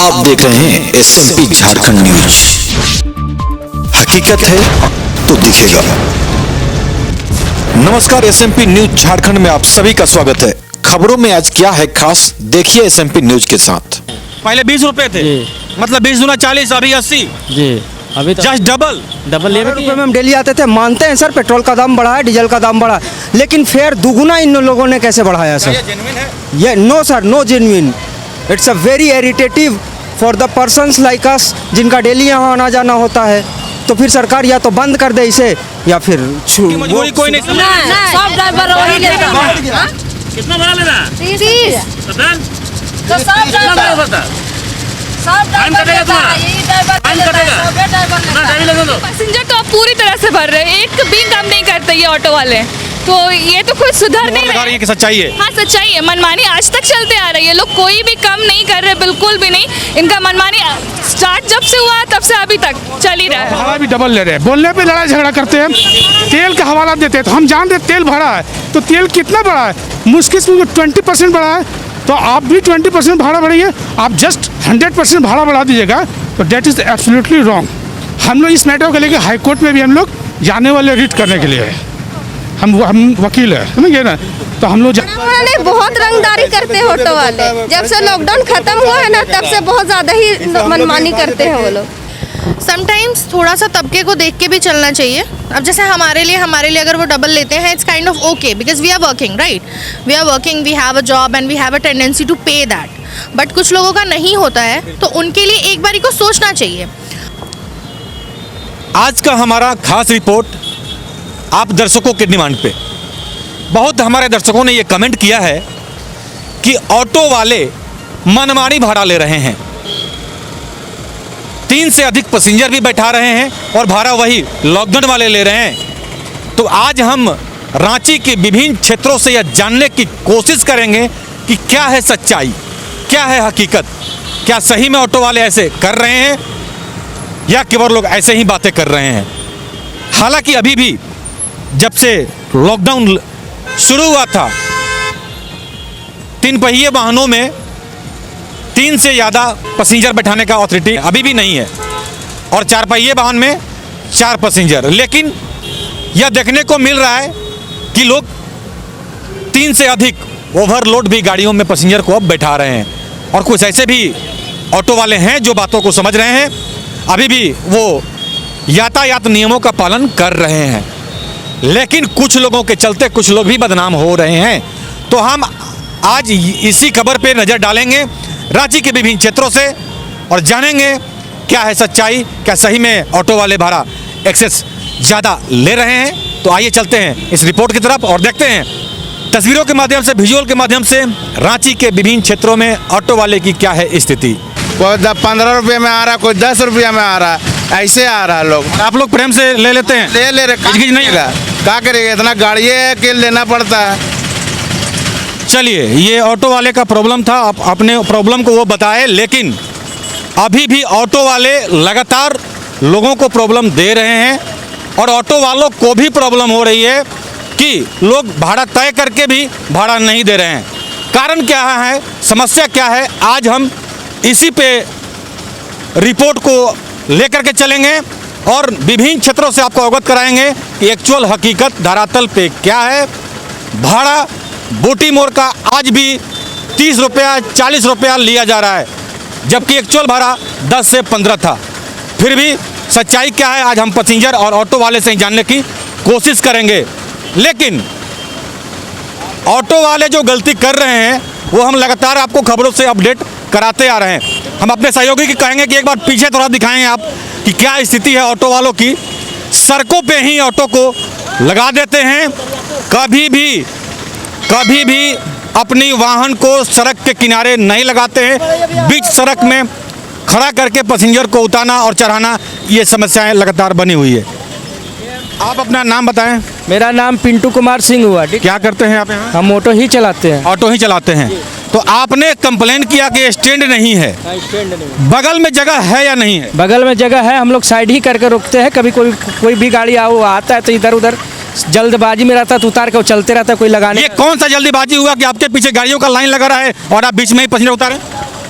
आप देख रहे हैं SMP झारखंड न्यूज। हकीकत है तो दिखेगा। नमस्कार, SMP न्यूज झारखंड में आप सभी का स्वागत है। खबरों में आज क्या है खास, देखिए SMP न्यूज के साथ। पहले 20 रुपए थे, मतलब 20 दूना 40, अभी 80 जी। अभी तो जस्ट डबल ले रुपए में हम डेली आते थे। मानते हैं सर, पेट्रोल का दाम बढ़ा है, डीजल का दाम बढ़ा है, लेकिन फेयर दुगुना इन लोगों ने कैसे बढ़ाया सर? ये जेन्युइन है? ये no sir, no genuine. It's a very irritative for the persons like us जिनका डेली यहाँ आना जाना होता है। तो फिर सरकार या तो बंद कर दे इसे या फिर मजबूरी कोई नहीं समझ। सब ड्राइवर वही लेता है। कितना भाड़ा लेना है? 30 पता? तो सब ड्राइवर पता? सब ड्राइवर लेता है, यही ड्राइवर लेता है, सबे ड्राइवर लेता है। पैसेंजर तो आप पूरी तरह से भर रहे हैं, एक भी काम नहीं करते ये ऑटो वाले। तो ये तो कुछ सुधर नहीं लगा रही है कि सच्चाई है। हाँ, सच्चाई है। मनमानी आज तक चलते आ रही है, लोग कोई भी कम नहीं कर रहे, बिल्कुल भी नहीं। इनका मनमानी स्टार्ट जब से हुआ तब से अभी तक चल ही रहा है। भाड़ा भी डबल ले रहे हैं, बोलने पे लड़ाई झगड़ा करते हैं। तेल का हवाला देते हैं तो हम जानते तेल बढ़ा है, तो तेल कितना बढ़ा है? मुश्किल से 20% बढ़ा है, तो आप भी 20% भाड़ा बढ़ाइए। आप जस्ट 100% भाड़ा बढ़ा दीजिएगा तो डेट इज एब्सोल्युटली रॉन्ग। हम लोग इस मैटर को लेकर हाई कोर्ट में भी हम लोग जाने वाले रिट करने के लिए है। हम वकील है, समझिए ना। तो हम लोग वाले बहुत रंगदारी करते हैं ऑटो वाले। जब से लॉकडाउन खत्म हुआ है ना, तब से बहुत ज़्यादा ही मनमानी करते हैं वो लोग। समटाइम्स थोड़ा सा तबके को देख के भी चलना चाहिए। अब जैसे हमारे लिए अगर वो डबल लेते हैं, it's kind of okay because we are working, right? We are working, we have a job and we have a tendency to pay that. But कुछ लोगों का नहीं होता है, तो उनके लिए एक बारी को सोचना चाहिए। आज का हमारा खास रिपोर्ट आप दर्शकों के डिमांड पे, बहुत हमारे दर्शकों ने ये कमेंट किया है कि ऑटो वाले मनमानी भाड़ा ले रहे हैं, 3 से अधिक पैसेंजर भी बैठा रहे हैं और भाड़ा वही लॉकडाउन वाले ले रहे हैं। तो आज हम रांची के विभिन्न क्षेत्रों से यह जानने की कोशिश करेंगे कि क्या है सच्चाई, क्या है हकीकत, क्या सही में ऑटो वाले ऐसे कर रहे हैं या केवल लोग ऐसे ही बातें कर रहे हैं। हालांकि अभी भी जब से लॉकडाउन शुरू हुआ था, 3 पहिए वाहनों में 3 से ज़्यादा पैसेंजर बैठाने का अथॉरिटी अभी भी नहीं है और 4 पहिए वाहन में 4 पैसेंजर। लेकिन यह देखने को मिल रहा है कि लोग 3 से अधिक ओवरलोड भी गाड़ियों में पैसेंजर को अब बैठा रहे हैं। और कुछ ऐसे भी ऑटो वाले हैं जो बातों को समझ रहे हैं, अभी भी वो यातायात नियमों का पालन कर रहे हैं। लेकिन कुछ लोगों के चलते कुछ लोग भी बदनाम हो रहे हैं। तो हम आज इसी खबर पे नज़र डालेंगे रांची के विभिन्न क्षेत्रों से और जानेंगे क्या है सच्चाई, क्या सही में ऑटो वाले भाड़ा एक्सेस ज़्यादा ले रहे हैं। तो आइए चलते हैं इस रिपोर्ट की तरफ और देखते हैं तस्वीरों के माध्यम से, विजुअल के माध्यम से रांची के विभिन्न क्षेत्रों में ऑटो वाले की क्या है स्थिति। कोई 15 रुपये में आ रहा, कोई 10 रुपया में आ रहा, ऐसे आ रहा। लोग आप लोग प्रेम से ले लेते हैं? ले रहे, खिचखिच नहीं है? क्या करेगा, इतना गाड़ी है कि लेना पड़ता है। चलिए, ये ऑटो वाले का प्रॉब्लम था, अपने प्रॉब्लम को वो बताए। लेकिन अभी भी ऑटो वाले लगातार लोगों को प्रॉब्लम दे रहे हैं और ऑटो वालों को भी प्रॉब्लम हो रही है कि लोग भाड़ा तय करके भी भाड़ा नहीं दे रहे हैं। कारण क्या है, समस्या क्या है, आज हम इसी पे रिपोर्ट को लेकर के चलेंगे और विभिन्न क्षेत्रों से आपको अवगत कराएंगे कि एक्चुअल हकीकत धरातल पे क्या है। भाड़ा बूटी मोड़ का आज भी 30 रुपया 40 रुपया लिया जा रहा है, जबकि एक्चुअल भाड़ा 10 से 15 था। फिर भी सच्चाई क्या है, आज हम पैसेंजर और ऑटो वाले से जानने की कोशिश करेंगे। लेकिन ऑटो वाले जो गलती कर रहे हैं वो हम लगातार आपको खबरों से अपडेट कराते आ रहे हैं। हम अपने सहयोगी की कहेंगे कि एक बार पीछे थोड़ा दिखाएं आप कि क्या स्थिति है ऑटो वालों की। सड़कों पे ही ऑटो को लगा देते हैं, कभी भी अपनी वाहन को सड़क के किनारे नहीं लगाते हैं, बीच सड़क में खड़ा करके पैसेंजर को उतारना और चढ़ाना, ये समस्याएं लगातार बनी हुई है। आप अपना नाम बताएं। मेरा नाम पिंटू कुमार सिंह हुआ। क्या करते हैं आप यहाँ? हम ऑटो ही चलाते हैं। ऑटो ही चलाते हैं। तो आपने कंप्लेन किया कि स्टैंड नहीं है, स्टैंड नहीं, बगल में जगह है या नहीं है? बगल में जगह है, हम लोग साइड ही करके रोकते हैं। कभी कोई भी गाड़ी आता है तो इधर उधर जल्दबाजी में रहता है तो उतार के चलते रहता है, कोई लगाने। ये कौन सा जल्दीबाजी हुआ कि आपके पीछे गाड़ियों का लाइन लगा रहा है और आप बीच में ही पैसेंजर उतारे?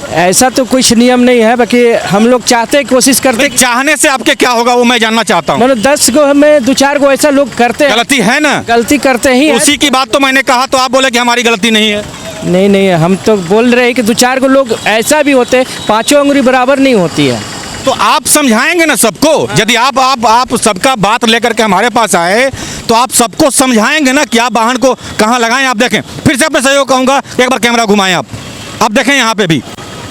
ऐसा तो कुछ नियम नहीं है, बाकी हम लोग चाहते कोशिश करते चाहने से आपके क्या होगा वो मैं जानना चाहता हूँ। मतलब 10 को हमें 2-4 को ऐसा लोग करते हैं, गलती है ना, गलती करते ही हैं। उसी की बात तो मैंने कहा, तो आप बोले कि हमारी गलती नहीं है। नहीं नहीं, हम तो बोल रहे हैं कि 2-4 को लोग ऐसा भी होते हैं, 5 उंगली बराबर नहीं होती है। तो आप समझाएंगे ना सबको, यदि आप सबका बात लेकर के हमारे पास आए तो आप सबको समझाएंगे ना कि आप वाहन को कहाँ लगाएं। आप देखें, फिर से अपने सहयोग कहूँगा, एक बार कैमरा घुमाएं आप देखें यहाँ पे भी,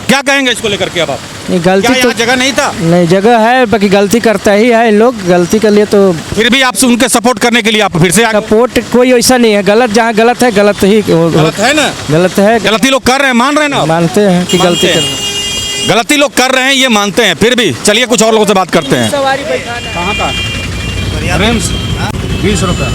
क्या कहेंगे इसको लेकर के? अब आप नहीं, गलती क्या तो यहाँ जगह नहीं था? नहीं, जगह है, बाकी गलती करता ही है लोग, गलती के लिए तो फिर भी आपसे उनके सपोर्ट करने के लिए आप फिर से आ गए। सपोर्ट कोई ऐसा नहीं है, गलत जहाँ गलत है गलत ही गलत है ना, गलत है, गलती लोग कर रहे हैं, मान रहे हैं ना, मानते हैं कि मानते गलती हैं। कर रहे हैं। गलती लोग कर रहे हैं ये मानते हैं, फिर भी चलिए कुछ और लोगों से बात करते हैं। सवारी बैठाना कहाँ का? 20 रुपये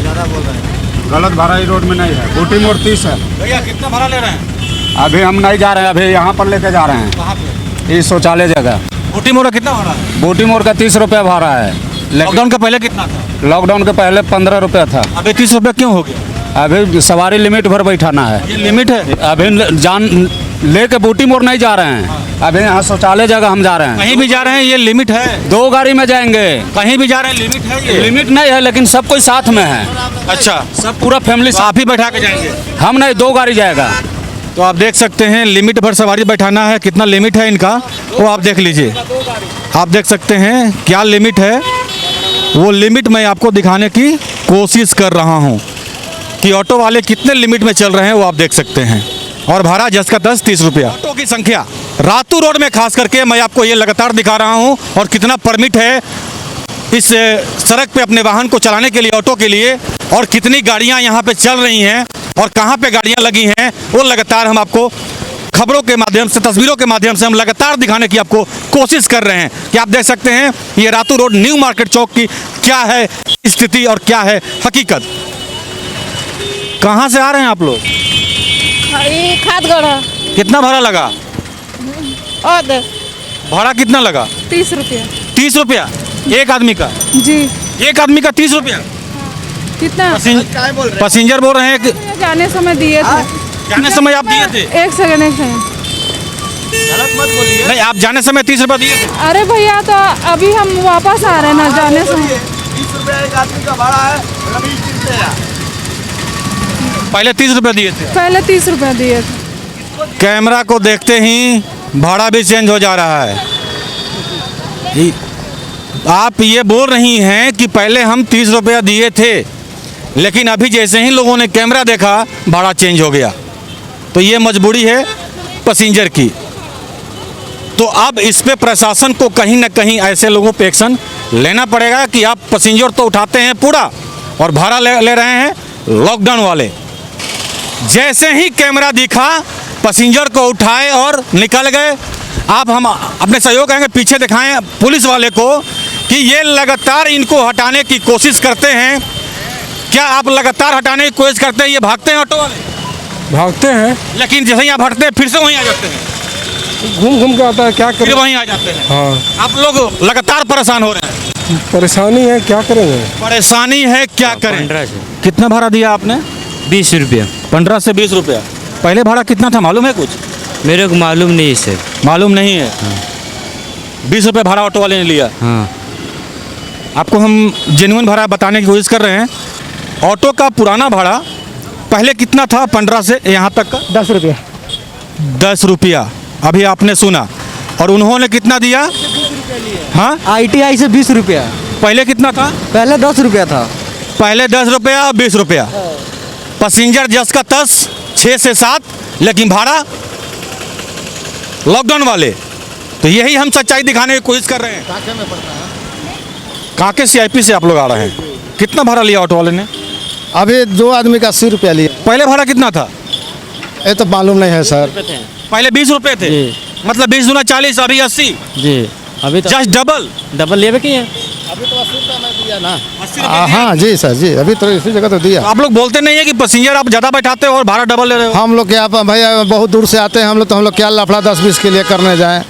ज़्यादा बोल रहे हैं। गलत भाड़ा ही रोड में नहीं है, बूटी मोड़ 30 है। भैया कितना भाड़ा ले रहे हैं? अभी हम नहीं जा रहे हैं, अभी यहाँ पर लेके जा रहे हैं, कहाँ पे? इस शौचालय जगह। बूटी मोड़ का कितना भाड़ा है? बूटी मोड़ का 30 रुपये भाड़ा है। लॉकडाउन का पहले कितना था? लॉकडाउन के पहले 15 रुपये था। अभी 30 रुपये क्यों हो गया? अभी सवारी लिमिट भर बैठाना है। ये लिमिट है? अभी जान लेके बूटी मोड़ नहीं जा रहे हैं, अभी यहाँ शौचालय जगह हम जा रहे हैं। कहीं भी जा रहे हैं ये लिमिट है? 2 गाड़ी में जाएंगे। कहीं भी जा रहे हैं लिमिट है ये? लिमिट नहीं है, लेकिन सब कोई साथ में है। अच्छा, सब पूरा फैमिली तो आप ही बैठा के जाएंगे? हम नहीं, 2 गाड़ी जाएगा। तो आप देख सकते हैं लिमिट भर सवारी बैठाना है। कितना लिमिट है इनका वो आप देख लीजिए। आप देख सकते हैं क्या लिमिट है, वो लिमिट मैं आपको दिखाने की कोशिश कर रहा हूँ कि ऑटो वाले कितने लिमिट में चल रहे हैं, वो आप देख सकते हैं। और भाड़ा जस का 10-30 रुपया। ऑटो की संख्या रातू रोड में खास करके मैं आपको ये लगातार दिखा रहा हूँ, और कितना परमिट है इस सड़क पे अपने वाहन को चलाने के लिए, ऑटो के लिए, और कितनी गाड़ियाँ यहाँ पे चल रही हैं और कहाँ पे गाड़ियाँ लगी हैं, वो लगातार हम आपको खबरों के माध्यम से, तस्वीरों के माध्यम से हम लगातार दिखाने की आपको कोशिश कर रहे हैं कि आप देख सकते हैं ये रातू रोड न्यू मार्केट चौक की क्या है स्थिति और क्या है हकीकत। कहाँ से आ रहे हैं आप लोग? खादगढ़ कितना भाड़ा लगा? और भाड़ा कितना लगा? 30 रुपया 30 रुपया एक आदमी का? जी। एक आदमी का 30 रुपया? कितना? पैसेंजर बोल रहे हैं कि जाने समय दिए थे। जाने समय आप दिए थे? एक सेकंड नहीं, आप जाने समय 30 रुपया दिए थे? अरे भैया, तो अभी हम वापस आ रहे हैं ना, जाने समय 20 रुपये एक आदमी का भाड़ा है। पहले 30 रुपया दिए थे? पहले 30 रुपया दिए थे। कैमरा को देखते ही भाड़ा भी चेंज हो जा रहा है। आप ये बोल रही हैं कि पहले हम 30 रुपया दिए थे, लेकिन अभी जैसे ही लोगों ने कैमरा देखा भाड़ा चेंज हो गया। तो ये मजबूरी है पैसेंजर की। तो अब इस पे प्रशासन को कहीं ना कहीं ऐसे लोगों पे एक्शन लेना पड़ेगा कि आप पैसेंजर तो उठाते हैं पूरा और भाड़ा ले रहे हैं लॉकडाउन वाले। जैसे ही कैमरा दिखा पैसेंजर को उठाए और निकल गए। आप हम अपने सहयोग करेंगे, पीछे दिखाएं पुलिस वाले को कि ये लगातार इनको हटाने की कोशिश करते हैं। क्या आप लगातार हटाने की कोशिश करते हैं? ये भागते हैं ऑटो वाले? भागते हैं, लेकिन जैसे ही आप हटते हैं फिर से वहीं आ जाते हैं, घूम घूम के आता है, क्या फिर करें। वहीं आ जाते हैं। हाँ, आप लोग लगातार परेशान हो रहे हैं। परेशानी है, क्या करेंगे। परेशानी है, क्या करें। कितना भाड़ा दिया आपने? 20 रुपया। 15 से 20 रुपया। पहले भाड़ा कितना था मालूम है कुछ? मेरे को मालूम नहीं सर। मालूम नहीं है? 20 रुपये भाड़ा ऑटो वाले ने लिया। हाँ, आपको हम जेन्युइन भाड़ा बताने की कोशिश कर रहे हैं। ऑटो का पुराना भाड़ा पहले कितना था 15 से यहाँ तक का? 10 रुपया। 10 रुपया अभी आपने सुना। और उन्होंने कितना दिया? हाँ, ITI से 20 रुपया। पहले कितना था? पहले 10 रुपया था। पहले 10 रुपया और 20 रुपया। पैसेंजर जस का 10, 6 से 7, लेकिन भाड़ा लॉकडाउन वाले। तो यही हम सच्चाई दिखाने की कोशिश कर रहे हैं। कांके CIP से आप लोग आ रहे हैं। कितना भाड़ा लिया ऑटो वाले ने? अभी 2 आदमी का 80 रुपया लिया। पहले भाड़ा कितना था? ये तो मालूम नहीं है सर। पहले 20 रुपये थे। मतलब 20 दूना 40, अभी 80। जी। अभी तो जस्ट डबल ले कि अभी तो 80 रुपया मैं दिया ना। हाँ जी सर जी, अभी तो इसी जगह तो दिया। आप लोग बोलते नहीं है कि पैसेंजर आप ज़्यादा बैठाते हो और भाड़ा डबल ले रहे हो? हम लोग क्या भैया बहुत दूर से आते हैं हम लोग, तो हम लोग क्या लफड़ा 10-20 के लिए करने जाएं।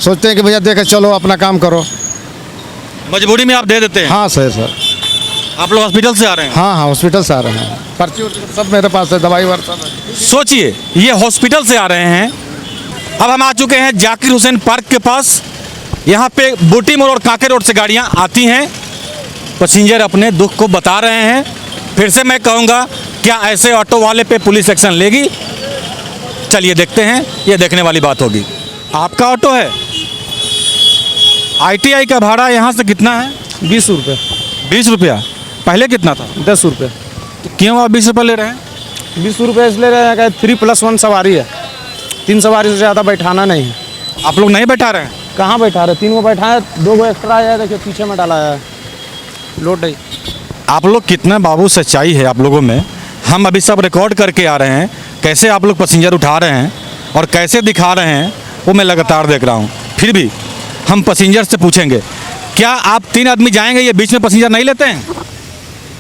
सोचते हैं कि भैया देखे चलो अपना काम करो। मजबूरी में आप दे देते हैं? हाँ सर। आप लोग हॉस्पिटल से आ रहे हैं? हाँ हॉस्पिटल से आ रहे हैं, पर्ची सब मेरे पास है, दवाई वार सब है। सोचिए, ये हॉस्पिटल से आ रहे हैं अब हम आ चुके हैं जाकिर हुसैन पार्क के पास। यहाँ पे बूटी मोड़ और कांके रोड से गाड़ियाँ आती हैं, पैसेंजर अपने दुख को बता रहे हैं। फिर से मैं कहूँगा, क्या ऐसे ऑटो वाले पे पुलिस एक्शन लेगी? चलिए देखते हैं, ये देखने वाली बात होगी। आपका ऑटो है, ITI का भाड़ा यहाँ से कितना है? 20 रुपये। 20 रुपया। पहले कितना था? 10 रुपये। तो क्यों आप 20 रुपये ले रहे हैं? 20 रुपये इसलिए रहे हैं कि 3+1 सवारी है, 3 सवारी से ज़्यादा बैठाना नहीं है। आप लोग नहीं बैठा रहे हैं? कहाँ बैठा रहे, 3 को बैठा है, 2 को एक्स्ट्रा आया है, देखिए पीछे में डाला है लोड नहीं। आप लोग कितना बाबू सच्चाई है आप लोगों में। हम अभी सब रिकॉर्ड करके आ रहे हैं, कैसे आप लोग पैसेंजर उठा रहे हैं और कैसे दिखा रहे हैं, वो मैं लगातार देख रहा हूँ। फिर भी हम पैसेंजर से पूछेंगे, क्या आप 3 आदमी जाएंगे, ये बीच में पैसेंजर नहीं लेते हैं?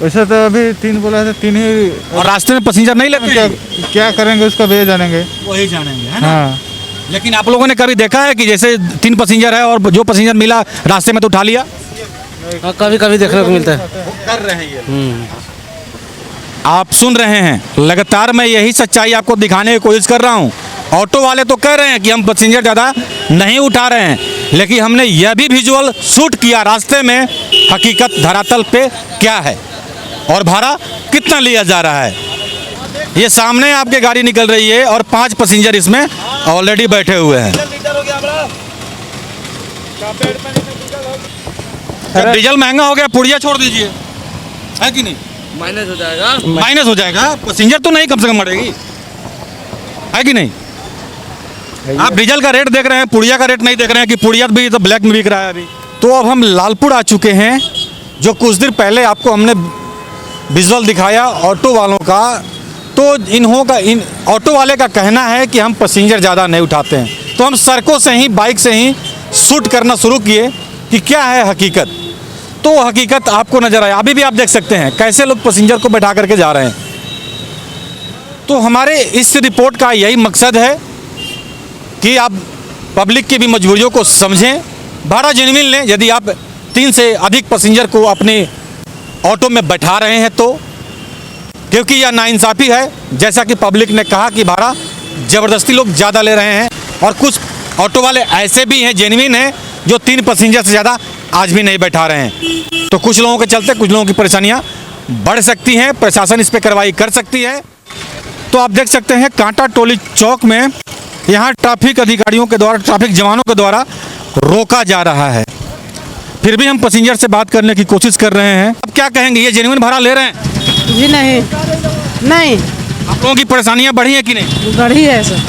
वैसे तो अभी 3 बोला था, 3 ही। और रास्ते में पैसेंजर नहीं लेते हैं? क्या करेंगे उसका वे जानेंगे। वही जानेंगे, है ना? हाँ। लेकिन आप लोगों ने कभी देखा है कि जैसे 3 पैसेंजर है और जो पैसेंजर मिला रास्ते में तो उठा लिया? कभी कभी देखने को मिलता है। कर रहे हैं ये। आप सुन रहे हैं, लगातार मैं यही सच्चाई आपको दिखाने की कोशिश कर रहा हूँ। ऑटो वाले तो कह रहे हैं कि हम पैसेंजर ज़्यादा नहीं उठा रहे हैं, लेकिन हमने यह भी विजुअल शूट किया रास्ते में, हकीकत धरातल पे क्या है और भाड़ा कितना लिया जा रहा है। ये सामने आपके गाड़ी निकल रही है और 5 पैसेंजर इसमें ऑलरेडी बैठे हुए हैं। डीजल महंगा हो गया, पुड़िया छोड़ दीजिए, है कि नहीं? माइनस हो जाएगा। माइनस हो जाएगा, पैसेंजर तो नहीं कम से कम मरेगी, है कि नहीं? आप डीजल का रेट देख रहे हैं, पुड़िया का रेट नहीं देख रहे हैं कि पुड़िया भी तो ब्लैक में बिक रहा है अभी। तो अब हम लालपुर आ चुके हैं, जो कुछ देर पहले आपको हमने विजुअल दिखाया ऑटो वालों का। तो इन ऑटो वाले का कहना है कि हम पैसेंजर ज़्यादा नहीं उठाते हैं। तो हम सड़कों से ही, बाइक से ही शूट करना शुरू किए कि क्या है हकीकत। तो वो हकीकत आपको नज़र आया। अभी भी आप देख सकते हैं कैसे लोग पैसेंजर को बैठा करके जा रहे हैं। तो हमारे इस रिपोर्ट का यही मकसद है कि आप पब्लिक की भी मजबूरियों को समझें, भाड़ा जेन्युइन लें। यदि आप 3 से अधिक पैसेंजर को अपने ऑटो में बैठा रहे हैं तो, क्योंकि यह नाइंसाफ़ी है। जैसा कि पब्लिक ने कहा कि भाड़ा ज़बरदस्ती लोग ज़्यादा ले रहे हैं, और कुछ ऑटो वाले ऐसे भी हैं, जेन्युइन हैं, जो 3 पैसेंजर से ज़्यादा आज भी नहीं बैठा रहे हैं। तो कुछ लोगों के चलते कुछ लोगों की परेशानियाँ बढ़ सकती हैं, प्रशासन इस पर कार्रवाई कर सकती है। तो आप देख सकते हैं कांटा टोली चौक में यहाँ ट्रैफिक अधिकारियों के द्वारा, ट्रैफिक जवानों के द्वारा रोका जा रहा है। फिर भी हम पैसेंजर से बात करने की कोशिश कर रहे हैं। अब क्या कहेंगे, ये जेन्युइन भाड़ा ले रहे हैं? जी नहीं, आप लोगों की परेशानियाँ बढ़ी है कि नहीं? बढ़ी है सर,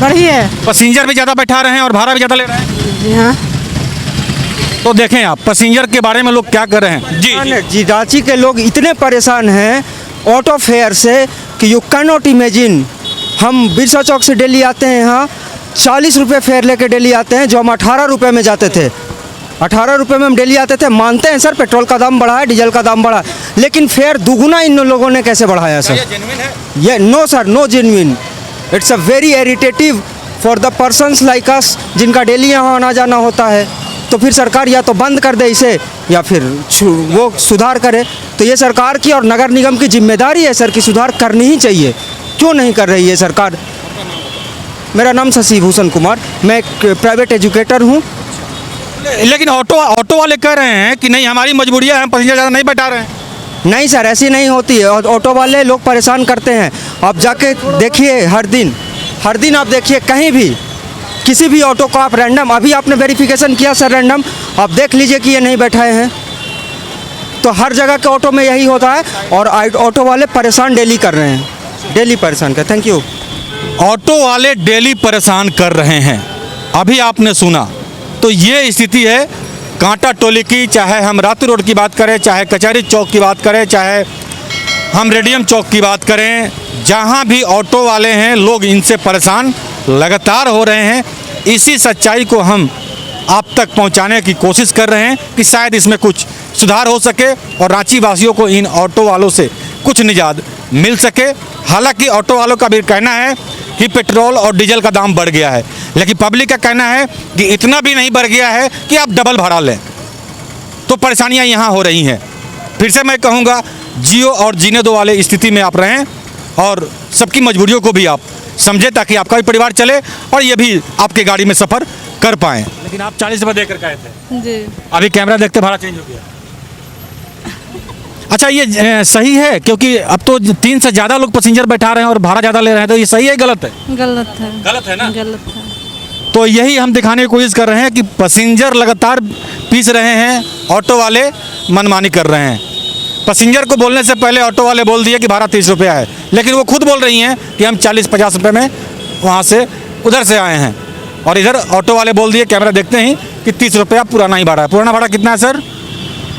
बढ़ी है। पैसेंजर भी ज़्यादा बैठा रहे हैं और भाड़ा भी ज़्यादा ले रहे हैं। जी हाँ। तो देखें आप पैसेंजर के बारे में लोग क्या कर रहे हैं। जी रांची के लोग इतने परेशान हैं ऑटो फेयर से कि यू कैन नॉट इमेजिन। हम बिरसा चौक से डेली आते हैं, यहाँ 40 रुपये फेयर लेके डेली आते हैं, जो हम 18 रुपये में जाते थे। 18 रुपये में हम डेली आते थे। मानते हैं सर पेट्रोल का दाम बढ़ा है, डीजल का दाम बढ़ा है, लेकिन फेयर दुगुना इन लोगों ने कैसे बढ़ाया सर? ये no sir, no genuine. It's a very irritative for the persons like us, जिनका डेली यहाँ आना जाना होता है। तो फिर सरकार या तो बंद कर दे इसे, या फिर वो सुधार करे। तो ये सरकार की और नगर निगम की जिम्मेदारी है सर, कि सुधार करनी ही चाहिए। क्यों नहीं कर रही है सरकार? मेरा नाम शशि भूषण कुमार, मैं एक प्राइवेट एजुकेटर हूँ। लेकिन ऑटो वाले कह रहे हैं कि नहीं, हमारी मजबूरियाँ हैं, पैसेंजर ज़्यादा नहीं बैठा रहे हैं। नहीं सर, ऐसी नहीं होती है। ऑटो वाले लोग परेशान करते हैं। आप जाके देखिए, हर दिन आप देखिए, कहीं भी किसी भी ऑटो को आप रैंडम, अभी आपने वेरिफिकेशन किया सर रैंडम, आप देख लीजिए कि ये नहीं बैठाए हैं। तो हर जगह के ऑटो में यही होता है, और ऑटो वाले परेशान डेली कर रहे हैं, डेली परेशान कर। Thank you. ऑटो वाले डेली परेशान कर रहे हैं, अभी आपने सुना। तो ये स्थिति है कांटा टोली की, चाहे हम रातू रोड की बात करें, चाहे कचहरी चौक की बात करें, चाहे हम रेडियम चौक की बात करें, जहाँ भी ऑटो वाले हैं लोग इनसे परेशान लगातार हो रहे हैं। इसी सच्चाई को हम आप तक पहुँचाने की कोशिश कर रहे हैं कि शायद इसमें कुछ सुधार हो सके और रांची वासियों को इन ऑटो वालों से कुछ निजात मिल सके। हालांकि ऑटो वालों का भी कहना है कि पेट्रोल और डीजल का दाम बढ़ गया है, लेकिन पब्लिक का कहना है कि इतना भी नहीं बढ़ गया है कि आप डबल भाड़ा लें। तो परेशानियां यहाँ हो रही हैं। फिर से मैं कहूँगा, जियो और जीने दो वाले स्थिति में आप रहें और सबकी मजबूरियों को भी आप समझे, ताकि आपका भी परिवार चले और ये भी आपके गाड़ी में सफ़र कर पाएँ। लेकिन आप 40 रुपये देकर गए थे जी। अभी कैमरा देखते भाड़ा चेंज हो गया। अच्छा, ये सही है? क्योंकि अब तो 3 से ज़्यादा लोग पैसेंजर बैठा रहे हैं और भाड़ा ज़्यादा ले रहे हैं, तो ये सही है गलत है? गलत है। गलत है ना? गलत है। तो यही हम दिखाने की कोशिश कर रहे हैं कि पैसेंजर लगातार पीस रहे हैं, ऑटो वाले मनमानी कर रहे हैं। पैसेंजर को बोलने से पहले ऑटो वाले बोल दिए कि भाड़ा 30 रुपया है, लेकिन वो खुद बोल रही हैं कि हम 40-50 रुपये में वहाँ से उधर से आए हैं, और इधर ऑटो वाले बोल दिए कैमरा देखते ही कि 30 रुपया पुराना ही भाड़ा है। पुराना भाड़ा कितना है सर?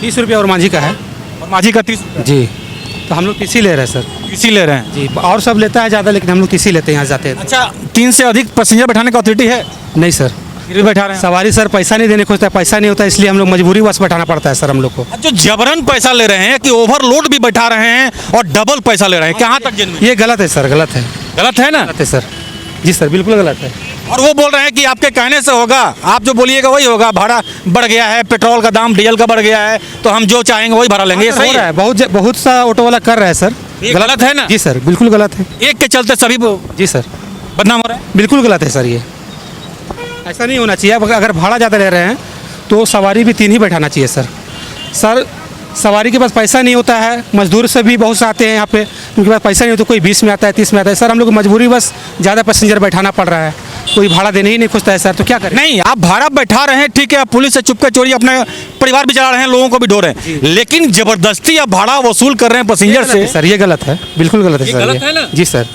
30 रुपया और माझी का है। और माझी का 30 जी, तो हम लोग इसी ले रहे हैं सर। इसी ले रहे हैं जी, और सब लेता है ज़्यादा, लेकिन हम लोग इसी लेते हैं यहाँ जाते हैं। अच्छा, 3 से अधिक पैसेंजर बैठाने का अथॉरिटी है? नहीं सर, फिर भी बैठा रहे हैं। सवारी सर पैसा नहीं देने खोजता है, पैसा नहीं होता, इसलिए हम लोग मजबूरी बस बैठाना पड़ता है सर हम लोग को। जो जबरन पैसा ले रहे हैं कि ओवरलोड भी बैठा रहे हैं और डबल पैसा ले रहे हैं, कहाँ तक जेन्युइन? ये गलत है सर, गलत है। गलत है ना? गलत है सर। जी सर, बिल्कुल गलत है। और वो बोल रहे हैं कि आपके कहने से होगा, आप जो बोलिएगा वही होगा, भाड़ा बढ़ गया है, पेट्रोल का दाम डीजल का बढ़ गया है, तो हम जो चाहेंगे वही भाड़ा लेंगे। ये सही है? बहुत सा ऑटो वाला कर रहा है सर। ये गलत है ना? जी सर, बिल्कुल गलत है। एक के चलते सभी जी सर बदनाम हो रहे हैं। बिल्कुल गलत है सर, ये ऐसा नहीं होना चाहिए। अगर भाड़ा ज़्यादा ले रहे हैं तो सवारी भी 3 ही बैठाना चाहिए सर। सर, सवारी के पास पैसा नहीं होता है, मजदूर से भी बहुत से आते हैं यहाँ पे, उनके पास पैसा नहीं होता, कोई 20 में आता है, 30 में आता है। सर, हम लोग मजबूरी बस ज़्यादा पैसेंजर बैठाना पड़ रहा है, कोई भाड़ा देने ही नहीं खोजता है सर, तो क्या करें? नहीं, आप भाड़ा बैठा रहे हैं, ठीक है, पुलिस से चुपके चोरी अपने परिवार भी चला रहे हैं, लोगों को भी ढो रहे हैं, लेकिन जबरदस्ती आप भाड़ा वसूल कर रहे हैं पैसेंजर से। सर, ये गलत है, बिल्कुल गलत है ये सर। गलत है ना? जी सर।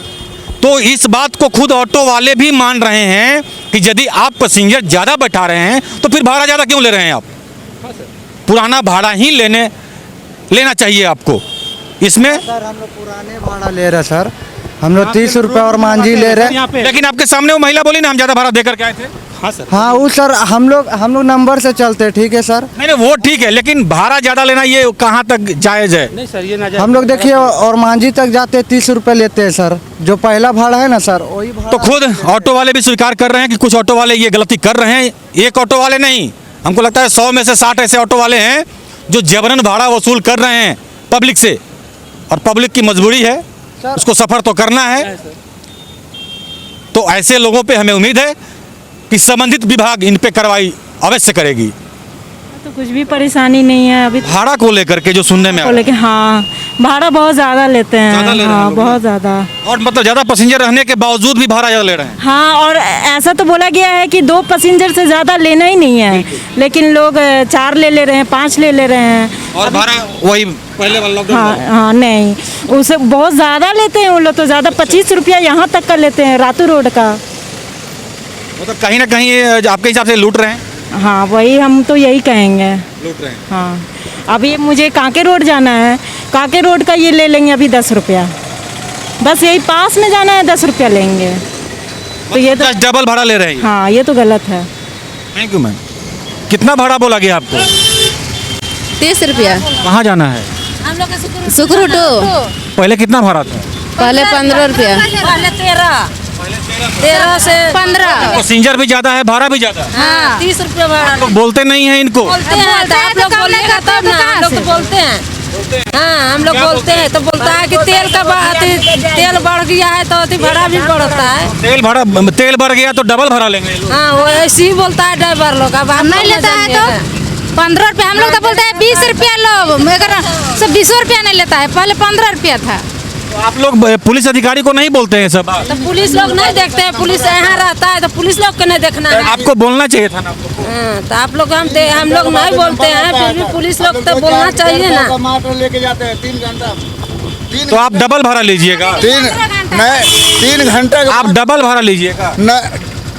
तो इस बात को खुद ऑटो वाले भी मान रहे हैं कि यदि आप पैसेंजर ज़्यादा बैठा रहे हैं तो फिर भाड़ा ज़्यादा क्यों ले रहे हैं आप? पुराना भाड़ा ही लेना चाहिए आपको। इसमें सर हम लोग पुराने भाड़ा ले रहे हैं सर, हम लोग 30 रुपये और मांझी ले रहे हैं। लेकिन आपके सामने वो महिला बोली ना हम ज़्यादा भाड़ा देकर के आए थे। हाँ सर। हाँ वो सर हम लोग नंबर से चलते हैं, ठीक है सर। नहीं नहीं, वो ठीक है, लेकिन भाड़ा ज़्यादा लेना ये कहाँ तक जायज़ है? नहीं सर, ये ना हम लोग देखिए और मांझी तक जाते हैं 30 रुपये लेते हैं सर, जो पहला भाड़ा है ना सर वही भाड़ा। तो खुद ऑटो वाले भी स्वीकार कर रहे हैं कि कुछ ऑटो वाले ये गलती कर रहे हैं। एक ऑटो वाले नहीं, हमको लगता है 100 में से 60 ऐसे ऑटो वाले हैं जो जबरन भाड़ा वसूल कर रहे हैं पब्लिक से, और पब्लिक की मजबूरी है, उसको सफ़र तो करना है। तो ऐसे लोगों पे हमें उम्मीद है कि संबंधित विभाग इन पे कार्रवाई अवश्य करेगी। तो कुछ भी परेशानी नहीं है अभी भाड़ा को लेकर के जो सुनने में आ रहा है। लेकिन हाँ, भाड़ा बहुत ज़्यादा लेते हैं। ज़्यादा ले रहे हैं हाँ, लोग। बहुत ज़्यादा। और मतलब ज़्यादा पैसेंजर रहने के बावजूद भी भाड़ा ज़्यादा ले रहे हैं। हाँ, और ऐसा तो बोला गया है कि 2 पैसेंजर से ज़्यादा लेना ही नहीं है, लेकिन लोग 4 ले रहे हैं, 5 ले रहे हैं। और भाड़ा वही पहले वाला लॉकडाउन हाँ हाँ, नहीं, उसे बहुत ज़्यादा लेते हैं वो लोग, तो ज़्यादा 25 रुपया यहाँ तक का लेते हैं रातू रोड का। मतलब कहीं ना कहीं ये आपके हिसाब से लूट रहे हैं। हाँ, वही हम तो यही कहेंगे। लूट रहे हैं। हाँ, अभी मुझे कांके रोड जाना है, कांके रोड का ये ले लेंगे अभी 10 रुपया, बस यही पास में जाना है 10 रुपया लेंगे, तो ये तो डबल भाड़ा ले रहे हैं। हाँ, ये तो गलत है। Thank you ma'am. कितना भाड़ा बोला गया आपको? 30 रुपया। कहाँ जाना है? सुकरूटो। पहले कितना भाड़ा था? पहले 15 रुपया। पहले 13 से 15। पैसेंजर भी ज्यादा है, भाड़ा भी ज्यादा है। हाँ, 30 रुपया भाड़ा। तो बोलते नहीं है इनको। बोलते हैं तो आप लोग बोलिएगा तब ना, हम लोग तो बोलते हैं। हाँ, हम लोग बोलते हैं तो बोलता है कि तेल बढ़ गया है तो अति भाड़ा भी बढ़ता है। तेल बढ़ गया तो डबल भाड़ा लेंगे। हाँ, वो ऐसे ही बोलता है ड्राइवर लोग। अब हम नहीं लेता है तो 15 रुपया, हम लोग तो बोलते हैं 20 रुपया लो, मगर सब 20 रुपया नहीं लेता है, पहले 15 रुपया था। तो आप लोग पुलिस अधिकारी को नहीं बोलते हैं सब? तो पुलिस लोग नहीं देखते हैं, पुलिस यहाँ रहता है तो पुलिस लोग को नहीं देखना है। आपको बोलना चाहिए था ना। हाँ, तो आप लोग हम लोग नहीं बोलते हैं, फिर भी पुलिस लोग तो बोलना चाहिए ना। टमाटर लेके जाते हैं 3 घंटा। तो आप डबल भाड़ा लीजिएगा। 3 घंटा आप डबल भाड़ा लीजिएगा।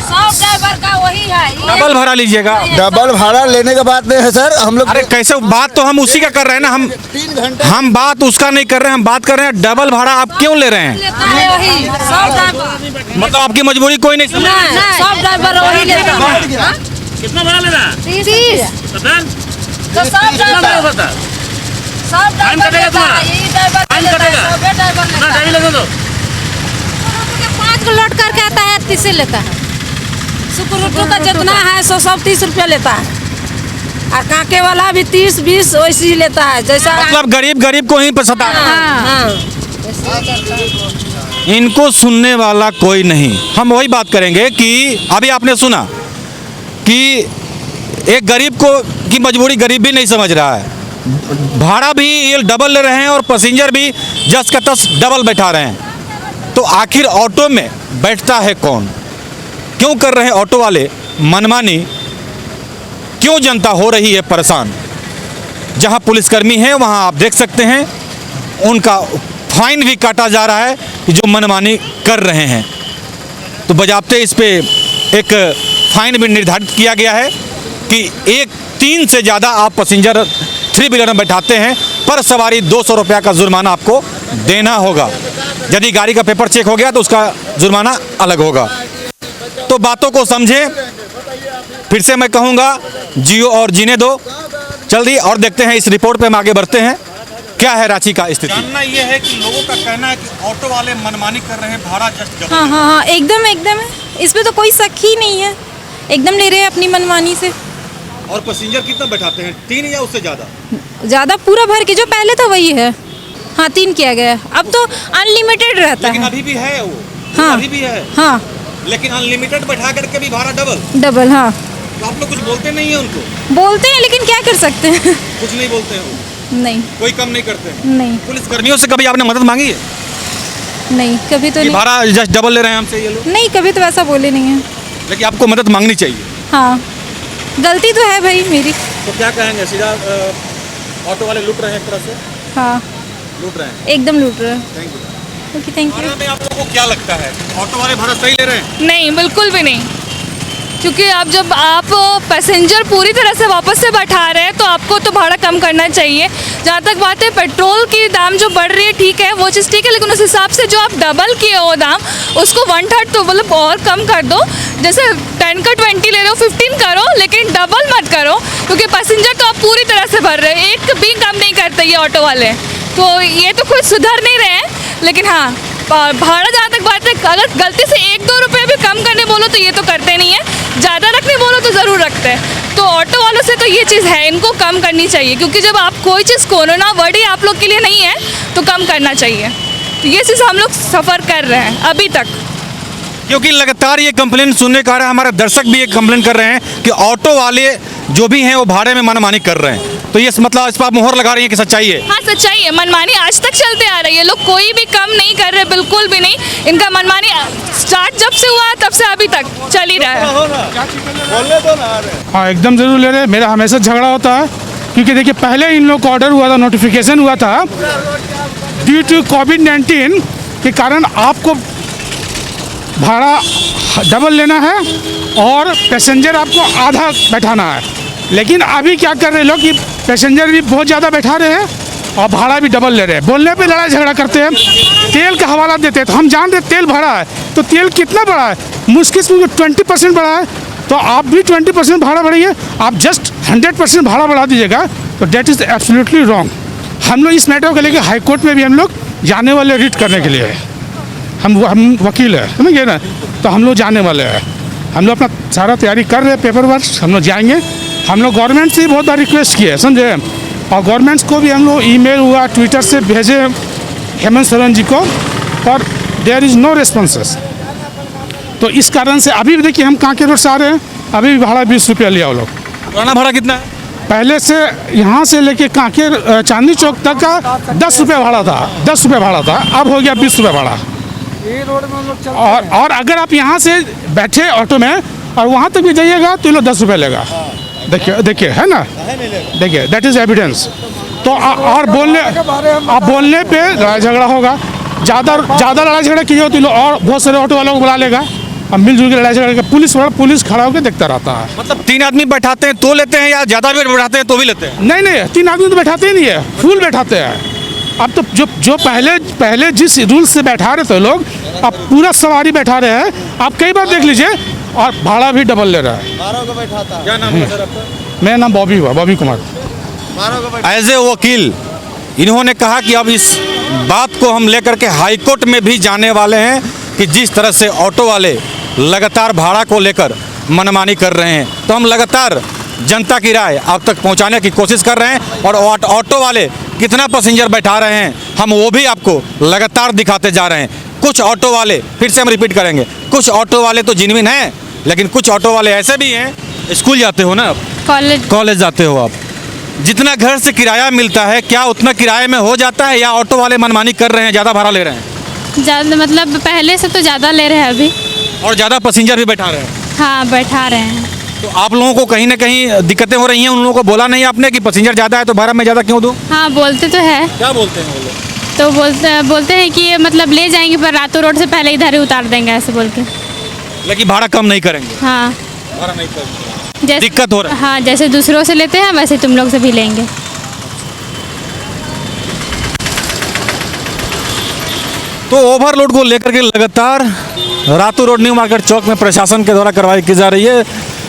सब ड्राइवर का वही है। डबल भाड़ा लीजिएगा। डबल भाड़ा लेने का बात नहीं है सर, हम लोग। अरे कैसे, बात तो हम उसी का कर रहे हैं ना। 3 घंटे हम बात उसका नहीं कर रहे हैं, हम बात कर रहे हैं डबल भाड़ा आप क्यों ले रहे हैं? वही सब ड्राइवर, मतलब आपकी मजबूरी कोई नहीं समझ। सब ड्राइवर वही लेता है। कितना भाड़ा ले रहा है? 30। तो सब ड्राइवर लेता है, यही ड्राइवर लेता है, सब ड्राइवर लेता है। लगा दो। 5 को लोड करके आता है 30 लेता है। सुकुरुटू का जितना है सो सब 30 रुपया लेता है, और कांके वाला भी 30-20 वैसे ही लेता है, जैसा मतलब गरीब को ही सता। हाँ, हाँ। इनको सुनने वाला कोई नहीं। हम वही बात करेंगे कि अभी आपने सुना कि एक गरीब को की मजबूरी गरीब भी नहीं समझ रहा है, भाड़ा भी ये डबल ले रहे हैं और पैसेंजर भी जस का तस डबल बैठा रहे हैं। तो आखिर ऑटो में बैठता है कौन? क्यों कर रहे हैं ऑटो वाले मनमानी? क्यों जनता हो रही है परेशान? जहां पुलिसकर्मी है वहां आप देख सकते हैं उनका फाइन भी काटा जा रहा है कि जो मनमानी कर रहे हैं। तो बजाबते इस पे एक फाइन भी निर्धारित किया गया है कि 3 से ज़्यादा आप पैसेंजर 3 व्हीलर में बैठाते हैं पर सवारी 200 रुपया का जुर्माना आपको देना होगा। यदि गाड़ी का पेपर चेक हो गया तो उसका जुर्माना अलग होगा। तो बातों को समझें। फिर से मैं कहूँगा, जियो और जीने दो। जल्दी और देखते हैं इस रिपोर्ट पे हम आगे बढ़ते हैं। क्या है रांची का स्थिति? जानना ये है कि लोगों का कहना है कि ऑटो वाले मनमानी कर रहे हैं, भाड़ा जस्ट डबल। हाँ, एकदम है। इसमें तो कोई शक ही नहीं है, एकदम ले रहे हैं अपनी मनमानी से। और पैसेंजर कितना बैठाते हैं? 3 या उससे ज़्यादा? ज़्यादा पूरा भर के, जो पहले था वही है। हाँ, 3 किया गया है, अब तो अनलिमिटेड रहता है। अभी भी है वो? हाँ, अभी भी है। हाँ, लेकिन अनलिमिटेड बैठा करके भी भाड़ा डबल। हाँ, तो आप लोग कुछ बोलते नहीं है उनको? बोलते हैं, लेकिन क्या कर सकते हैं। कुछ नहीं बोलते हैं वो? नहीं, कोई कम नहीं करते हैं? नहीं। पुलिस कर्मियों से कभी आपने मदद मांगी है? नहीं, कभी तो नहीं। भाड़ा जस्ट डबल ले रहे हैं हमसे ये लोग? नहीं, कभी तो ऐसा बोले नहीं है। लेकिन आपको मदद मांगनी चाहिए। हाँ, गलती तो है भाई मेरी। तो क्या कहेंगे? सीधा ऑटो वाले लूट रहे हैं एक तरह से? हाँ, लूट रहे हैं। एकदम लूट रहे हैं। Thank you. Okay, thank you. आप लोगों को क्या लगता है, ऑटो वाले भाड़ा सही ले रहे हैं? नहीं, बिल्कुल भी नहीं। क्योंकि अब जब आप पैसेंजर पूरी तरह से वापस से बैठा रहे हैं तो आपको तो भाड़ा कम करना चाहिए। जहाँ तक बात है पेट्रोल की दाम जो बढ़ रही है, ठीक है, वो चीज़ ठीक है, लेकिन उस हिसाब से जो आप डबल किए हो दाम, उसको 1/3 तो मतलब और कम कर दो। जैसे 10 का 20 ले रहे हो, 15 करो, लेकिन डबल मत करो, क्योंकि पैसेंजर तो आप पूरी तरह से भर रहे हो, एक भी कम नहीं करते ये ऑटो वाले। तो ये तो कुछ सुधर नहीं रहे हैं। लेकिन हाँ, भाड़ा जहाँ तक बात है, अगर गलती से 1-2 रुपये भी कम करने बोलो तो ये तो करते नहीं है, ज़्यादा रखने बोलो तो ज़रूर रखते हैं। तो ऑटो वालों से तो ये चीज़ है, इनको कम करनी चाहिए, क्योंकि जब आप कोई चीज़ कोरोना वर्ड ही आप लोग के लिए नहीं है तो कम करना चाहिए। तो ये चीज़ हम लोग सफ़र कर रहे हैं अभी तक, क्योंकि लगातार ये कंप्लेन सुनने का रहा है। हमारे दर्शक भी ये कंप्लेन कर रहे हैं कि ऑटो वाले जो भी हैं वो भाड़े में मनमानी कर रहे हैं। तो ये मतलब इस पर मोहर लगा रही है कि सच्चाई है? हाँ, सच्चाई है। मनमानी आज तक चलते आ रही है, लोग कोई भी कम नहीं कर रहे, बिल्कुल भी नहीं। इनका मनमानी स्टार्ट जब से हुआ तब से अभी तक चल ही रहा है। हाँ, एकदम ज़रूर ले रहे हैं। मेरा हमेशा झगड़ा होता है, क्योंकि देखिए पहले इन लोग का ऑर्डर हुआ था, नोटिफिकेशन हुआ था, ड्यू टू कोविड-19 के कारण आपको भाड़ा डबल लेना है और पैसेंजर आपको आधा बैठाना है। लेकिन अभी क्या कर रहे लोग कि पैसेंजर भी बहुत ज़्यादा बैठा रहे हैं और भाड़ा भी डबल ले रहे हैं। बोलने पे लड़ाई झगड़ा करते हैं, तेल का हवाला देते हैं। तो हम जान रहे तेल बढ़ा है, तो तेल कितना बढ़ा है? मुश्किल से 20% बढ़ा है, तो आप भी 20% भाड़ा बढ़ाइए। आप जस्ट 100% भाड़ा बढ़ा दीजिएगा तो डेट इज़ एब्सोल्युटली रॉन्ग। हम लोग इस मैटर को लेकर हाई कोर्ट में भी हम लोग जाने वाले, रिट करने के लिए। हम वकील है, समझिए ना, तो हम लोग जाने वाले हैं। हम लोग अपना सारा तैयारी कर रहे हैं, पेपर वर्क हम लोग जाएंगे। हम लोग गवर्नमेंट से बहुत बार रिक्वेस्ट किए, समझे, और गवर्नमेंट्स को भी हम लोग ईमेल हुआ, ट्विटर से भेजे हेमंत सोरेन जी को, पर देयर इज़ नो रिस्पॉन्सेस। तो इस कारण से अभी भी देखिए हम कांके रोड से आ रहे हैं, अभी भी भाड़ा 20 रुपया लिया वो लोग। पुराना भाड़ा कितना है? पहले से यहाँ से लेके कांके चांदनी चौक तक का 10 रुपये भाड़ा था, 10 रुपये भाड़ा था, अब हो गया 20 रुपये भाड़ा। और अगर आप यहाँ से बैठे ऑटो में और वहाँ तक भी जाइएगा तो ये लोग 10 रुपये लेगा। देखिए है ना, देखिए दैट इज़ एविडेंस। तो और बोलने पे लड़ाई झगड़ा होगा। ज़्यादा लड़ाई झगड़ा कीजिए तो और बहुत सारे ऑटो वालों को बुला लेगा, अब मिलजुल के लड़ाई झगड़ा। पुलिस खड़ा होकर देखता रहता है। मतलब 3 आदमी बैठाते हैं तो लेते हैं, या ज़्यादा भी बैठाते हैं तो भी लेते हैं? नहीं, 3 आदमी तो बैठाते ही नहीं है, फुल बैठाते हैं। अब तो जो पहले जिस रूल से बैठा रहे थे लोग, अब पूरा सवारी बैठा रहे हैं। आप कई बार देख लीजिए, और भाड़ा भी डबल ले रहा है। क्या नाम है सर आपका? मेरा नाम बॉबी कुमार। एज ए वकील इन्होंने कहा कि अब इस बात को हम लेकर के हाई कोर्ट में भी जाने वाले हैं कि जिस तरह से ऑटो वाले लगातार भाड़ा को लेकर मनमानी कर रहे हैं, तो हम लगातार जनता की राय आप तक पहुंचाने की कोशिश कर रहे हैं। और ऑटो वाले कितना पैसेंजर बैठा रहे हैं हम वो भी आपको लगातार दिखाते जा रहे हैं। कुछ ऑटो वाले, फिर से हम रिपीट करेंगे, कुछ ऑटो वाले तो जेन्युइन हैं, लेकिन कुछ ऑटो वाले ऐसे भी हैं। स्कूल जाते हो ना आप? कॉलेज जाते हो आप? जितना घर से किराया मिलता है क्या उतना किराए में हो जाता है, या ऑटो वाले मनमानी कर रहे हैं, ज़्यादा भाड़ा ले रहे हैं? ज़्यादा मतलब पहले से तो ज़्यादा ले रहे हैं अभी, और ज़्यादा पैसेंजर भी बैठा रहे हैं? हाँ बैठा रहे हैं। तो आप लोगों को कहीं ना कहीं दिक्कतें हो रही हैं, उन लोगों को बोला नहीं आपने कि पैसेंजर ज़्यादा है तो भाड़ा मैं ज़्यादा क्यों दूँ? हाँ बोलते तो है। क्या बोलते हैं वो लोग? तो बोलते हैं कि ये मतलब ले जाएंगे पर रातों रोड से पहले इधर ही उतार देंगे ऐसे बोल के। लेकिन भाड़ा कम नहीं करेंगे? हाँ भाड़ा नहीं करेंगे, दिक्कत हो रहा है। हाँ जैसे दूसरों से लेते हैं वैसे तुम लोग से भी लेंगे। तो ओवरलोड को लेकर के लगातार रातू रोड न्यू मार्केट चौक में प्रशासन के द्वारा कार्रवाई की जा रही है।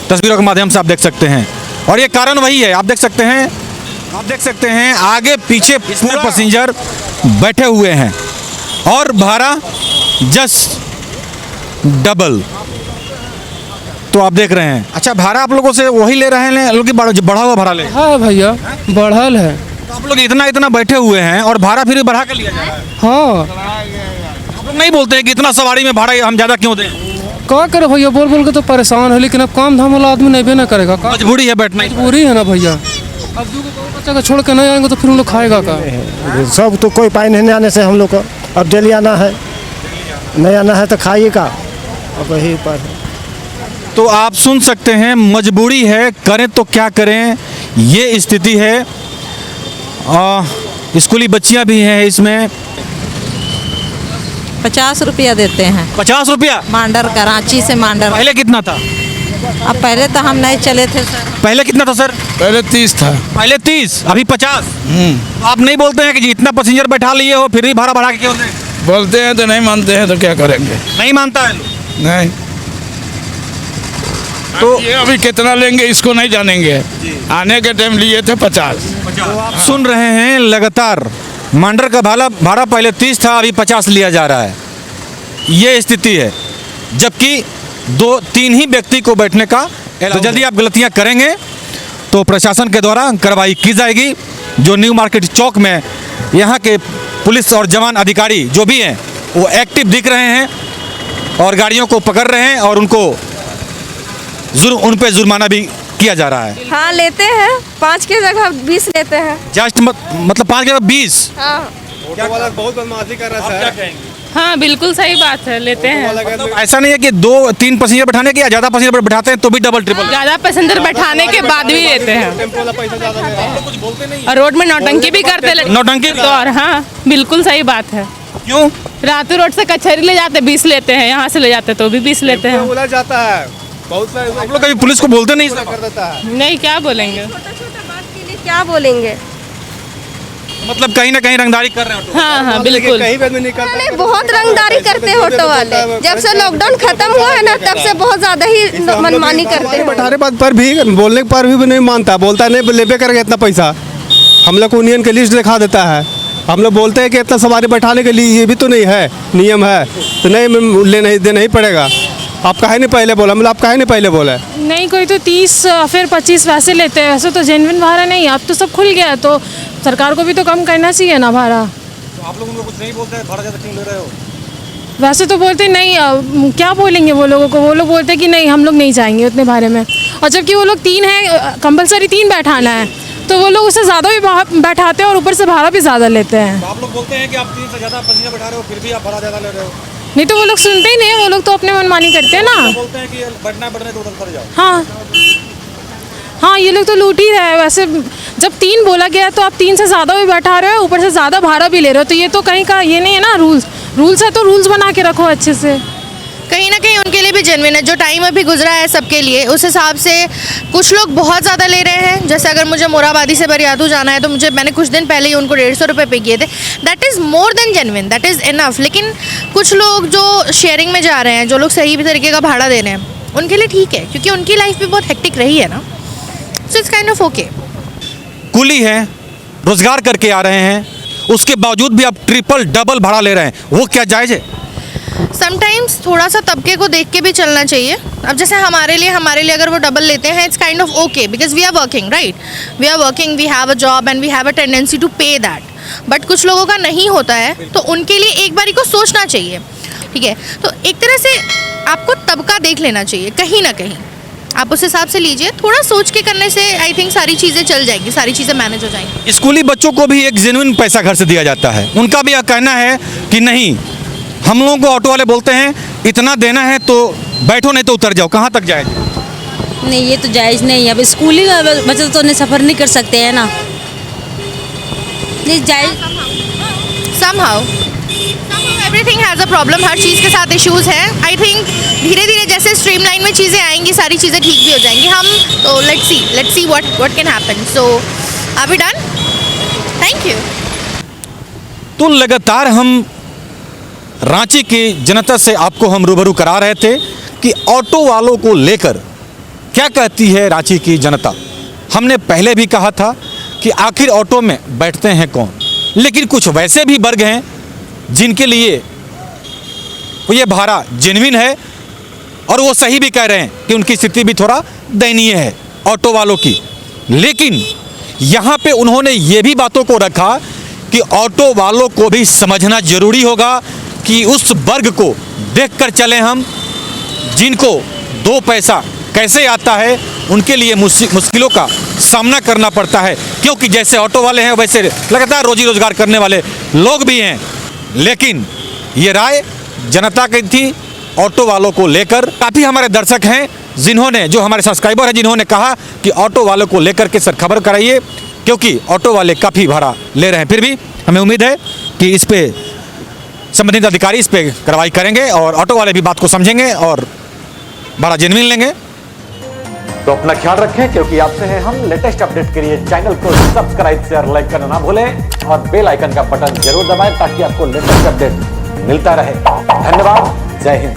तस्वीरों के माध्यम से आप देख सकते हैं, और ये कारण वही है। आप देख सकते हैं आगे पीछे पूरे पैसेंजर बैठे हुए हैं और भाड़ा जस्ट डबल। तो आप देख रहे हैं, अच्छा भाड़ा आप लोगों से वही ले रहे हैं लोग, बढ़ा हुआ भाड़ा ले? हाँ भैया बढ़ल है। तो आप लोग इतना बैठे हुए हैं और भाड़ा फिर भी बढ़ा कर लिया जा रहा है? हाँ आप लोग नहीं बोलते हैं कि इतना सवारी में भाड़ा हम ज़्यादा क्यों दें? क्या करे भैया, बोल के तो परेशान है, लेकिन अब काम धाम वाला आदमी नहीं ना करेगा। मजबूरी है बैठना, मजबूरी है ना भैया। अब बच्चा का छोड़ के नहीं आएंगे तो फिर हम लोग खाएगा का? सब तो कोई पाई नहीं आने से हम लोग को अब डेली आना है, नहीं आना है तो खाइएगा अब वही पर। तो आप सुन सकते हैं, मजबूरी है, करें तो क्या करें, ये स्थिति है। स्कूली बच्चियां भी हैं इसमें। 50 रुपया देते हैं। 50 रुपया? मांडर कराची से मांडर। पहले कितना था? अब पहले तो हम नहीं चले थे सर। पहले कितना था सर? पहले 30 था। पहले 30, अभी 50। तो आप नहीं बोलते हैं कि इतना पैसेंजर बैठा लिए हो फिर भी भाड़ा बढ़ा के क्यों दें? बोलते हैं तो नहीं मानते हैं तो क्या करेंगे? नहीं मानता है? नहीं। तो ये अभी कितना लेंगे इसको नहीं जानेंगे। आने के टाइम लिए थे 50। तो आप सुन रहे हैं लगातार मांडर का भाड़ा पहले 30 था, अभी 50 लिया जा रहा है। ये स्थिति है, जबकि 2-3 ही व्यक्ति को बैठने का। तो यदि आप गलतियां करेंगे तो प्रशासन के द्वारा कार्रवाई की जाएगी। जो न्यू मार्केट चौक में यहाँ के पुलिस और जवान अधिकारी जो भी हैं वो एक्टिव दिख रहे हैं और गाड़ियों को पकड़ रहे हैं और उन पे जुर्माना भी किया जा रहा है। हाँ लेते हैं, 5 की जगह 20 लेते हैं। जस्ट मतलब 5 की जगह 20? हाँ। ऑटो वाला बहुत बदमाशी कर रहा है सर। हाँ बिल्कुल सही बात है, लेते हैं। मतलब ऐसा नहीं है कि 2-3 पैसेंजर बैठाने के, या ज़्यादा पैसेंजर बैठाते हैं तो भी डबल ट्रिपल? ज़्यादा पैसेंजर बैठाने के बाद भी लेते हैं। और रोड में नौटंकी भी करते हैं। नौटंकी तो और हाँ बिल्कुल सही बात है। क्यों? रातू रोड से कचहरी ले जाते 20 लेते हैं, यहाँ से ले जाते तो भी 20 लेते हैं। बोला जाता है बहुत सारे। आप लोग कभी पुलिस को बोलते नहीं? कर देता है। नहीं, क्या बोलेंगे? छोटा बात के लिए क्या बोलेंगे? मतलब कहीं ना कहीं रंगदारी कर रहे हैं। हाँ बिल्कुल। कहीं पे नहीं करता है। बहुत रंगदारी करते हैं ऑटो वाले। जब से लॉकडाउन खत्म हुआ है ना तब से बहुत ज्यादा ही मनमानी करते हैं। बैठाने पर भी बोलने पर भी नहीं मानता, बोलता नहीं लेबे करेगा इतना पैसा। हम लोग को यूनियन की लिस्ट दिखा देता है, हम लोग बोलते हैं कि इतना सवारी बैठाने के लिए ये भी तो नहीं है, नियम है तो नहीं लेना देना ही पड़ेगा। आप काहे नहीं पहले बोला? मतलब आप काहे नहीं पहले बोले? नहीं, कोई तो 30 फिर 25 वैसे लेते हैं। वैसे तो जेन्युइन भाड़ा नहीं, अब तो सब खुल गया है तो सरकार को भी तो कम करना चाहिए ना भाड़ा। तो आप लोग उनको कुछ नहीं बोलते हैं, भाड़ा ज़्यादा क्यों ले रहे हो? वैसे तो बोलते नहीं, क्या बोलेंगे वो लोगों को? वो लोग बोलते हैं कि नहीं हम लोग नहीं जाएंगे उतने भाड़े में, और जबकि वो लोग 3 हैं, कंपलसरी 3 बैठाना है, तो वो लोग उससे ज़्यादा भी बैठाते हैं और ऊपर से भाड़ा भी ज़्यादा लेते हैं। तो आप लोग बोलते हैं कि आप 3 से ज़्यादा पैसेंजर बैठा रहे हो फिर भी आप भाड़ा ज़्यादा ले रहे हो? नहीं तो वो लोग सुनते ही नहीं है, वो लोग तो अपने मनमानी करते हैं ना। बोलते हैं कि बैठना तो उधर उतर जाओ। हाँ ये लोग तो लूट ही रहे हैं। वैसे जब 3 बोला गया तो आप 3 से ज़्यादा भी बैठा रहे हो, ऊपर से ज़्यादा भाड़ा भी ले रहे हो, तो ये तो कहीं का ये नहीं है ना। रूल्स है तो रूल्स बना के रखो अच्छे से। कहीं ना कहीं उनके लिए भी जेन्युइन है। जो टाइम अभी गुजरा है सबके लिए, उस हिसाब से कुछ लोग बहुत ज़्यादा ले रहे हैं। जैसे अगर मुझे मोराबादी से बरियातू जाना है तो मैंने कुछ दिन पहले ही उनको 150 रुपये पे किए थे। That is more than genuine, that is enough. लेकिन कुछ लोग जो शेयरिंग में जा रहे हैं, जो लोग सही तरीके का भाड़ा दे रहे हैं, उनके लिए ठीक है, क्योंकि उनकी लाइफ भी बहुत हेक्टिक रही है ना। So it's kind of okay. कुली है, रोजगार करके आ रहे हैं, उसके बावजूद भी आप ट्रिपल डबल भाड़ा ले रहे हैं, वो क्या जायज़ है? समटाइम्स थोड़ा सा तबके को देख के भी चलना चाहिए। अब जैसे हमारे लिए अगर वो डबल लेते हैं, it's kind of okay because we are working, right? We are working, we have a job and we have a tendency to pay that. But कुछ लोगों का नहीं होता है, तो उनके लिए एक बारी को सोचना चाहिए। ठीक है, तो एक तरह से आपको तबका देख लेना चाहिए कहीं ना कहीं, आप उस हिसाब से लीजिए, थोड़ा सोच के करने से आई थिंक सारी चीज़ें चल जाएंगी, सारी चीज़ें मैनेज हो जाएंगी। स्कूली बच्चों को भी एक जेन्युइन पैसा घर से दिया जाता है, उनका भी यह कहना है कि नहीं, हम लोगों को ऑटो वाले बोलते हैं इतना देना है तो बैठो नहीं तो उतर जाओ, कहाँ तक जाएगी? नहीं, ये तो जायज़ नहीं है। अब स्कूली बच्चे तो सफ़र नहीं कर सकते हैं ना, नहीं जायज़। somehow everything has a problem, हर चीज़ के साथ इश्यूज़ हैं। आई थिंक धीरे धीरे जैसे स्ट्रीमलाइन में चीज़ें आएंगी सारी चीज़ें ठीक भी हो जाएंगी। हम तो let's see what can happen. So are we done? Thank you. तो लगातार हम रांची की जनता से आपको हम रूबरू करा रहे थे कि ऑटो वालों को लेकर क्या कहती है रांची की जनता। हमने पहले भी कहा था कि आखिर ऑटो में बैठते हैं कौन, लेकिन कुछ वैसे भी वर्ग हैं जिनके लिए ये भाड़ा जेन्युइन है और वो सही भी कह रहे हैं कि उनकी स्थिति भी थोड़ा दयनीय है ऑटो वालों की। लेकिन यहाँ पे उन्होंने ये भी बातों को रखा कि ऑटो वालों को भी समझना जरूरी होगा कि उस वर्ग को देखकर चलें हम जिनको दो पैसा कैसे आता है, उनके लिए मुश्किलों का सामना करना पड़ता है, क्योंकि जैसे ऑटो वाले हैं वैसे लगातार रोजी रोजगार करने वाले लोग भी हैं। लेकिन ये राय जनता की थी ऑटो वालों को लेकर। काफ़ी हमारे दर्शक हैं जिन्होंने, जो हमारे सब्सक्राइबर हैं, जिन्होंने कहा कि ऑटो वालों को लेकर के सर खबर कराइए, क्योंकि ऑटो वाले काफ़ी भाड़ा ले रहे हैं। फिर भी हमें उम्मीद है कि इस पे संबंधित अधिकारी इस पे कार्रवाई करेंगे और ऑटो वाले भी बात को समझेंगे और भाड़ा जेन्युइन लेंगे। तो अपना ख्याल रखें, क्योंकि आपसे हैं हम। लेटेस्ट अपडेट के लिए चैनल को सब्सक्राइब शेयर लाइक करना ना भूलें और बेल आइकन का बटन जरूर दबाएं ताकि आपको लेटेस्ट अपडेट मिलता रहे। धन्यवाद, जय हिंद।